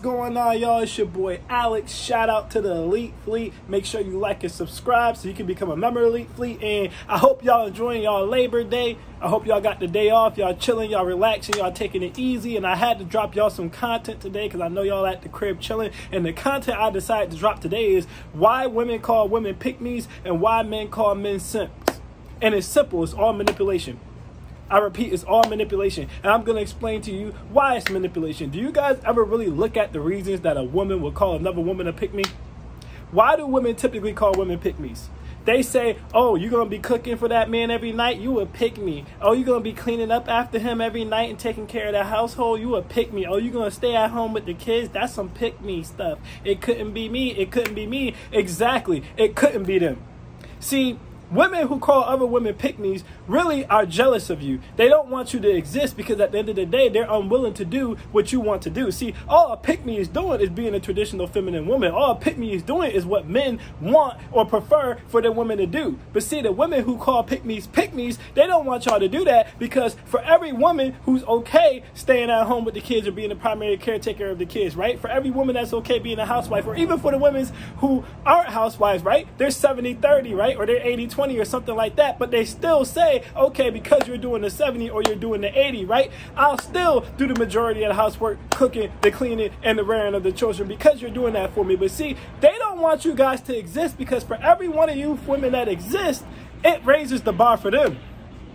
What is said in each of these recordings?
going on, y'all? It's your boy Alex. Shout out to the Elite Fleet. Make sure you like and subscribe so you can become a member of the Elite Fleet. And I hope y'all enjoying y'all Labor Day. I hope y'all got the day off. Y'all chilling, y'all relaxing, y'all taking it easy. And I had to drop y'all some content today because I know y'all at the crib chilling. And the content I decided to drop today is why women call women pick-me's and why men call men simps. And it's simple. It's all manipulation. I repeat, it's all manipulation. And I'm going to explain to you why it's manipulation. Do you guys ever really look at the reasons that a woman will call another woman a pick-me? Why do women typically call women pick-me's? They say, oh, you're going to be cooking for that man every night? You a pick-me. Oh, you're going to be cleaning up after him every night and taking care of the household? You a pick-me. Oh, you're going to stay at home with the kids? That's some pick-me stuff. It couldn't be me. It couldn't be me. Exactly. It couldn't be them. See, women who call other women pick-me's really are jealous of you. They don't want you to exist because at the end of the day, they're unwilling to do what you want to do. See, all a pick-me is doing is being a traditional feminine woman. All a pick-me is doing is what men want or prefer for their women to do. But see, the women who call pick-me's pick-me's, they don't want y'all to do that because for every woman who's okay staying at home with the kids or being the primary caretaker of the kids, right? For every woman that's okay being a housewife, or even for the women who aren't housewives, right? They're 70-30, right? Or they're 80-20 or something like that, but they still say, okay, because you're doing the 70 or you're doing the 80, right? I'll still do the majority of the housework, cooking, the cleaning, and the rearing of the children because you're doing that for me. But see, they don't want you guys to exist because for every one of you women that exist, it raises the bar for them.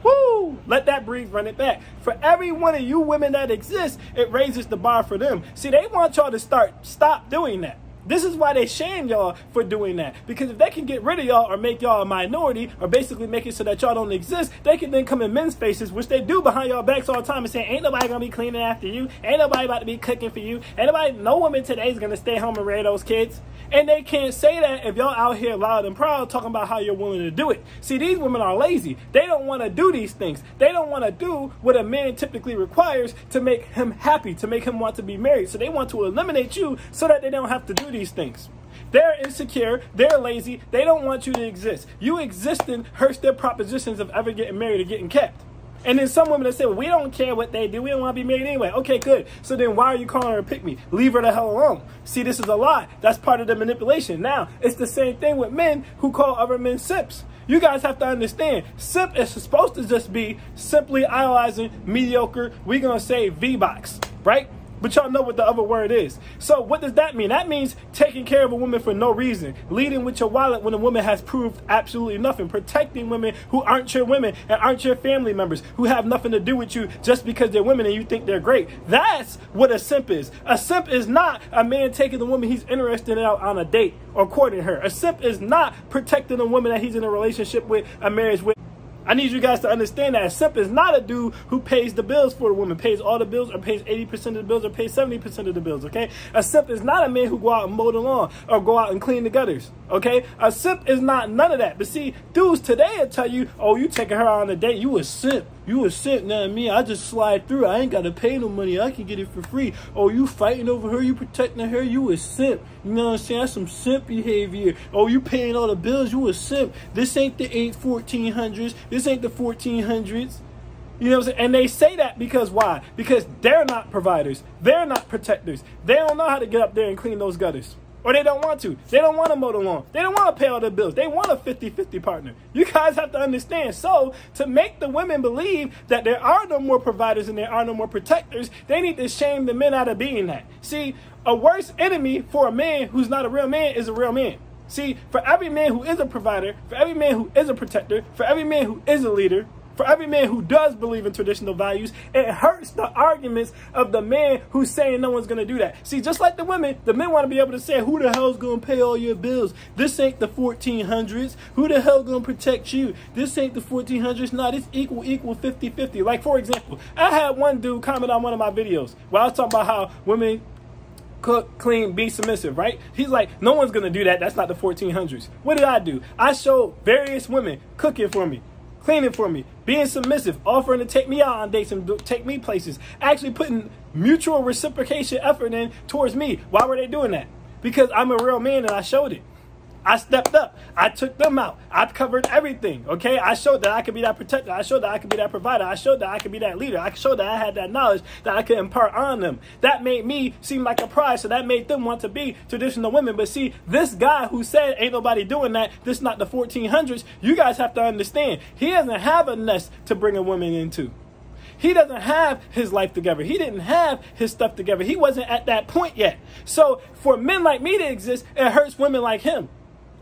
Woo! Let that breathe, run it back. For every one of you women that exist, it raises the bar for them. See, they want y'all to stop doing that. This is why they shame y'all for doing that. Because if they can get rid of y'all or make y'all a minority or basically make it so that y'all don't exist, they can then come in men's faces, which they do behind y'all backs all the time and say, ain't nobody going to be cleaning after you. Ain't nobody about to be cooking for you. Ain't nobody, no woman today is going to stay home and rear those kids. And they can't say that if y'all out here loud and proud talking about how you're willing to do it. See, these women are lazy. They don't want to do these things. They don't want to do what a man typically requires to make him happy, to make him want to be married. So they want to eliminate you so that they don't have to do these things. They're insecure. They're lazy. They don't want you to exist. You existing hurts their propositions of ever getting married or getting kept. And then some women that say, well, we don't care what they do. We don't want to be married anyway. Okay, good. So then why are you calling her a pick-me? Leave her the hell alone. See, this is a lie. That's part of the manipulation. Now, it's the same thing with men who call other men simps. You guys have to understand, simp is supposed to just be simply idolizing mediocre, we're going to say V-box, right? But y'all know what the other word is. So what does that mean? That means taking care of a woman for no reason. Leading with your wallet when a woman has proved absolutely nothing. Protecting women who aren't your women and aren't your family members. Who have nothing to do with you just because they're women and you think they're great. That's what a simp is. A simp is not a man taking the woman he's interested in out on a date or courting her. A simp is not protecting a woman that he's in a relationship with, a marriage with. I need you guys to understand that a simp is not a dude who pays the bills for the woman, pays all the bills or pays 80% of the bills or pays 70% of the bills, okay? A simp is not a man who go out and mow the lawn or go out and clean the gutters, okay? A simp is not none of that. But see, dudes today will tell you, oh, you taking her out on a date, you a simp. You a simp, now me, I just slide through. I ain't got to pay no money. I can get it for free. Oh, you fighting over her, you protecting her, you a simp. You know what I'm saying? That's some simp behavior. Oh, you paying all the bills, you a simp. This ain't the 1400s. This ain't the 1400s. You know what I'm saying? And they say that because why? Because they're not providers. They're not protectors. They don't know how to get up there and clean those gutters. Or they don't want to. They don't want to mow the lawn. They don't want to pay all their bills. They want a 50-50 partner. You guys have to understand. So to make the women believe that there are no more providers and there are no more protectors, they need to shame the men out of being that. See, a worse enemy for a man who's not a real man is a real man. See, for every man who is a provider, for every man who is a protector, for every man who is a leader, for every man who does believe in traditional values, it hurts the arguments of the man who's saying no one's going to do that. See, just like the women, the men want to be able to say, who the hell's going to pay all your bills? This ain't the 1400s. Who the hell going to protect you? This ain't the 1400s. Nah, this equal 50-50. Like, for example, I had one dude comment on one of my videos where I was talking about how women cook, clean, be submissive, right? He's like, no one's going to do that. That's not the 1400s. What did I do? I showed various women cooking for me, cleaning for me, being submissive, offering to take me out on dates and take me places, actually putting mutual reciprocation effort in towards me. Why were they doing that? Because I'm a real man and I showed it. I stepped up. I took them out. I covered everything, okay? I showed that I could be that protector. I showed that I could be that provider. I showed that I could be that leader. I showed that I had that knowledge that I could impart on them. That made me seem like a prize, so that made them want to be traditional women. But see, this guy who said ain't nobody doing that, this not the 1400s, you guys have to understand, he doesn't have a nest to bring a woman into. He doesn't have his life together. He didn't have his stuff together. He wasn't at that point yet. So for men like me to exist, it hurts women like him.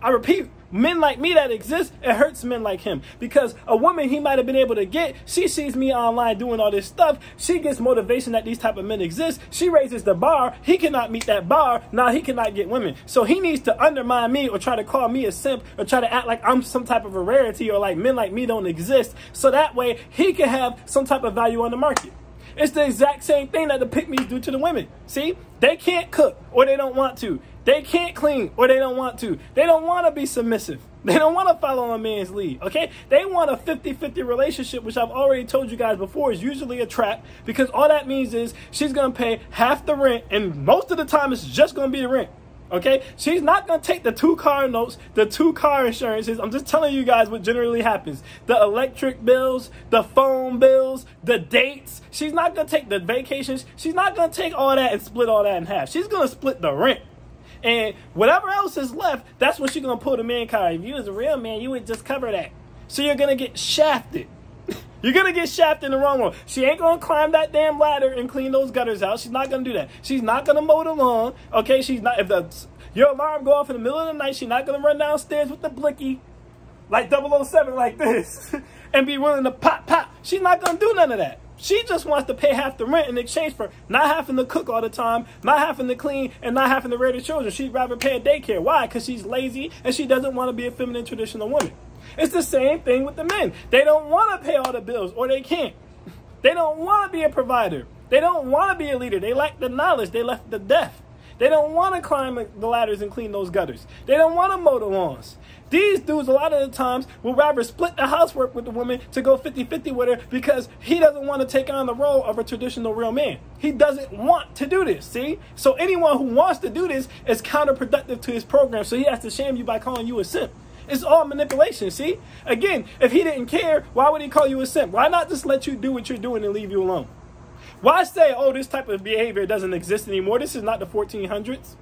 I repeat, men like me that exist, it hurts men like him. Because a woman he might have been able to get, she sees me online doing all this stuff. She gets motivation that these type of men exist. She raises the bar. He cannot meet that bar. Now he cannot get women. So he needs to undermine me or try to call me a simp or try to act like I'm some type of a rarity or like men like me don't exist. So that way he can have some type of value on the market. It's the exact same thing that the pick-me's do to the women. See, they can't cook or they don't want to. They can't clean or they don't want to. They don't want to be submissive. They don't want to follow a man's lead, okay? They want a 50-50 relationship, which I've already told you guys before is usually a trap, because all that means is she's going to pay half the rent, and most of the time it's just going to be the rent. Okay, she's not going to take the 2-car notes, the 2-car insurances. I'm just telling you guys what generally happens. The electric bills, the phone bills, the dates. She's not going to take the vacations. She's not going to take all that and split all that in half. She's going to split the rent. And whatever else is left, that's what she's going to pull the man card. If you was a real man, you would just cover that. So you're going to get shafted. You're going to get shafted in the wrong one. She ain't going to climb that damn ladder and clean those gutters out. She's not going to do that. She's not going to mow the lawn. Okay, she's not. If your alarm go off in the middle of the night, she's not going to run downstairs with the blicky like 007 like this and be willing to pop. She's not going to do none of that. She just wants to pay half the rent in exchange for not having to cook all the time, not having to clean, and not having to rear the children. She'd rather pay a daycare. Why? Because she's lazy and she doesn't want to be a feminine traditional woman. It's the same thing with the men. They don't want to pay all the bills, or they can't. They don't want to be a provider. They don't want to be a leader. They lack the knowledge. They lack the depth. They don't want to climb the ladders and clean those gutters. They don't want to mow the lawns. These dudes, a lot of the times, will rather split the housework with the woman to go 50-50 with her because he doesn't want to take on the role of a traditional real man. He doesn't want to do this, see? So anyone who wants to do this is counterproductive to his program, so he has to shame you by calling you a simp. It's all manipulation, see? Again, if he didn't care, why would he call you a simp? Why not just let you do what you're doing and leave you alone? Why say, oh, this type of behavior doesn't exist anymore? This is not the 1400s.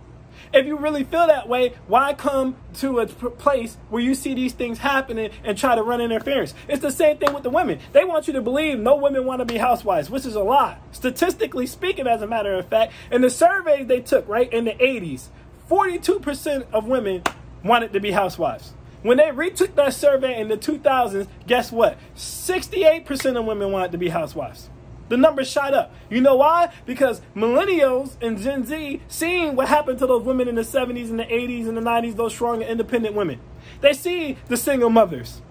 If you really feel that way, why come to a place where you see these things happening and try to run interference? It's the same thing with the women. They want you to believe no women want to be housewives, which is a lie. Statistically speaking, as a matter of fact, in the surveys they took, right, in the 80s, 42% of women wanted to be housewives. When they retook that survey in the 2000s, guess what? 68% of women wanted to be housewives. The numbers shot up. You know why? Because millennials and Gen Z seeing what happened to those women in the 70s and the 80s and the 90s, those strong and independent women. They see the single mothers.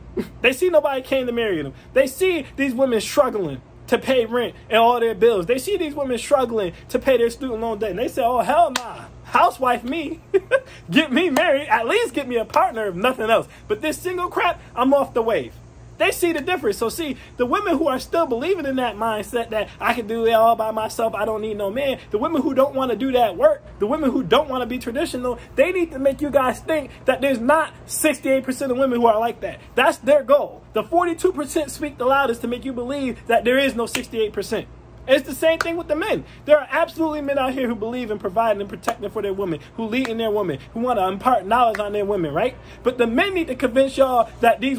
They see nobody came to marry them. They see these women struggling to pay rent and all their bills. They see these women struggling to pay their student loan debt. And they say, oh, hell nah. Housewife me. Get me married. At least get me a partner if nothing else. But this single crap, I'm off the wave. They see the difference. So see, the women who are still believing in that mindset that I can do it all by myself, I don't need no man, the women who don't want to do that work, the women who don't want to be traditional, they need to make you guys think that there's not 68% of women who are like that. That's their goal. The 42% speak the loudest to make you believe that there is no 68%. It's the same thing with the men. There are absolutely men out here who believe in providing and protecting for their women, who lead in their women, who want to impart knowledge on their women, right? But the men need to convince y'all that these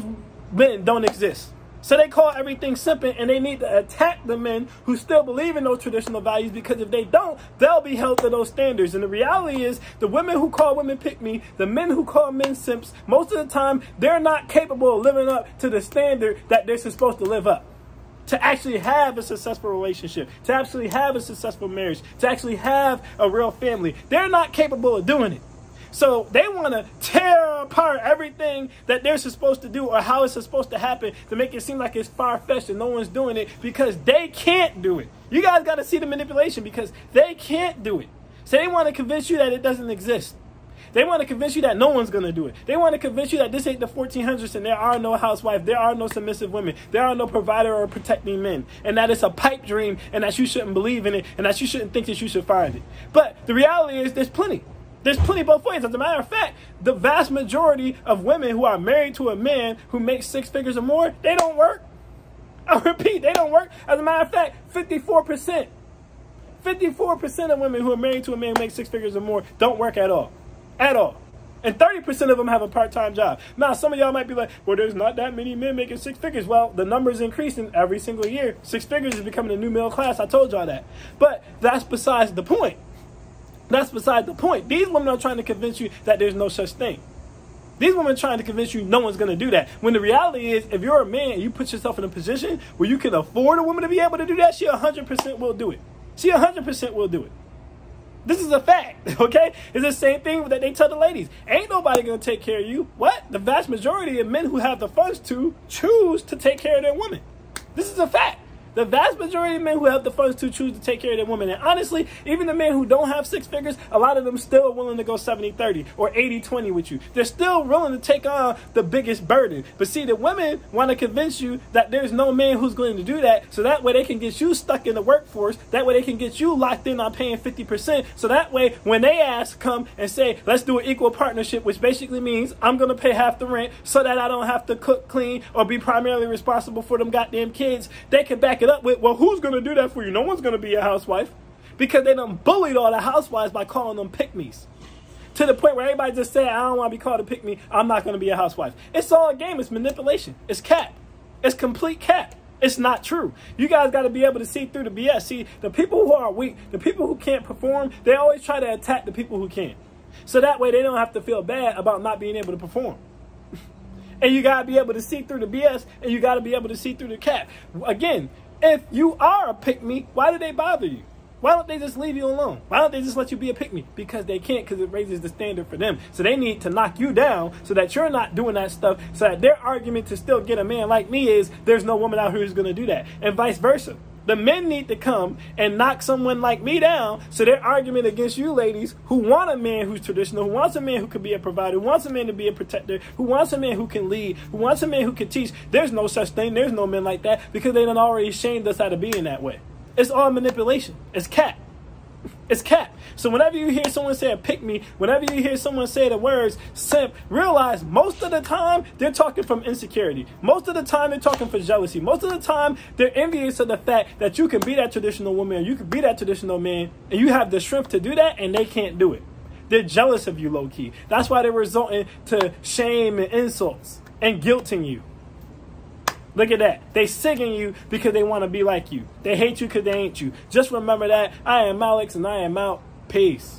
men don't exist. So they call everything simping, and they need to attack the men who still believe in those traditional values, because if they don't, they'll be held to those standards. And the reality is, the women who call women pick me, the men who call men simps, most of the time, they're not capable of living up to the standard that they're supposed to live up. To actually have a successful relationship, to actually have a successful marriage, to actually have a real family. They're not capable of doing it. So they want to tear apart everything that they're supposed to do or how it's supposed to happen to make it seem like it's far-fetched and no one's doing it because they can't do it. You guys got to see the manipulation because they can't do it. So they want to convince you that it doesn't exist. They want to convince you that no one's going to do it. They want to convince you that this ain't the 1400s and there are no housewives, there are no submissive women, there are no provider or protecting men, and that it's a pipe dream and that you shouldn't believe in it and that you shouldn't think that you should find it. But the reality is there's plenty. There's plenty both ways. As a matter of fact, the vast majority of women who are married to a man who makes 6 figures or more, they don't work. I repeat, they don't work. As a matter of fact, 54% of women who are married to a man who makes 6 figures or more don't work at all. At all. And 30% of them have a part-time job. Now, some of y'all might be like, well, there's not that many men making 6 figures. Well, the number's increasing every single year. 6 figures is becoming the new middle class. I told y'all that. But that's besides the point. That's beside the point. These women are trying to convince you that there's no such thing. These women are trying to convince you no one's going to do that. When the reality is, if you're a man and you put yourself in a position where you can afford a woman to be able to do that, she 100% will do it. She 100% will do it. This is a fact, okay? It's the same thing that they tell the ladies. Ain't nobody going to take care of you. What? The vast majority of men who have the funds to choose to take care of their women. This is a fact. The vast majority of men who have the funds to choose to take care of their women. And honestly, even the men who don't have 6 figures, a lot of them still willing to go 70-30 or 80-20 with you. They're still willing to take on the biggest burden. But see, the women want to convince you that there's no man who's going to do that. So that way they can get you stuck in the workforce. That way they can get you locked in on paying 50%. So that way when they come and say, let's do an equal partnership, which basically means I'm going to pay half the rent so that I don't have to cook, clean, or be primarily responsible for them goddamn kids, they can back it up with, well, who's going to do that for you? No one's going to be a housewife, because they done bullied all the housewives by calling them pick-me's. To the point where everybody just said, I don't want to be called a pick-me. I'm not going to be a housewife. It's all a game. It's manipulation. It's cap. It's complete cap. It's not true. You guys got to be able to see through the BS. See, the people who are weak, the people who can't perform, they always try to attack the people who can. So that way they don't have to feel bad about not being able to perform. And you got to be able to see through the BS, and you got to be able to see through the cap. Again, if you are a pick-me, why do they bother you? Why don't they just leave you alone? Why don't they just let you be a pick-me? Because they can't, because it raises the standard for them. So they need to knock you down so that you're not doing that stuff, so that their argument to still get a man like me is there's no woman out here who's going to do that. And vice versa. The men need to come and knock someone like me down, so their argument against you ladies who want a man who's traditional, who wants a man who can be a provider, who wants a man to be a protector, who wants a man who can lead, who wants a man who can teach, there's no such thing. There's no men like that, because they done already shamed us out of being that way. It's all manipulation. It's cap. It's cap. So whenever you hear someone say a pick me, whenever you hear someone say the words simp, realize most of the time they're talking from insecurity. Most of the time they're talking for jealousy. Most of the time they're envious of the fact that you can be that traditional woman, or you can be that traditional man, and you have the strength to do that, and they can't do it. They're jealous of you low-key. That's why they're resulting to shame and insults and guilting you. Look at that. They singing you because they want to be like you. They hate you because they ain't you. Just remember that. I am Alex, and I am out. Peace.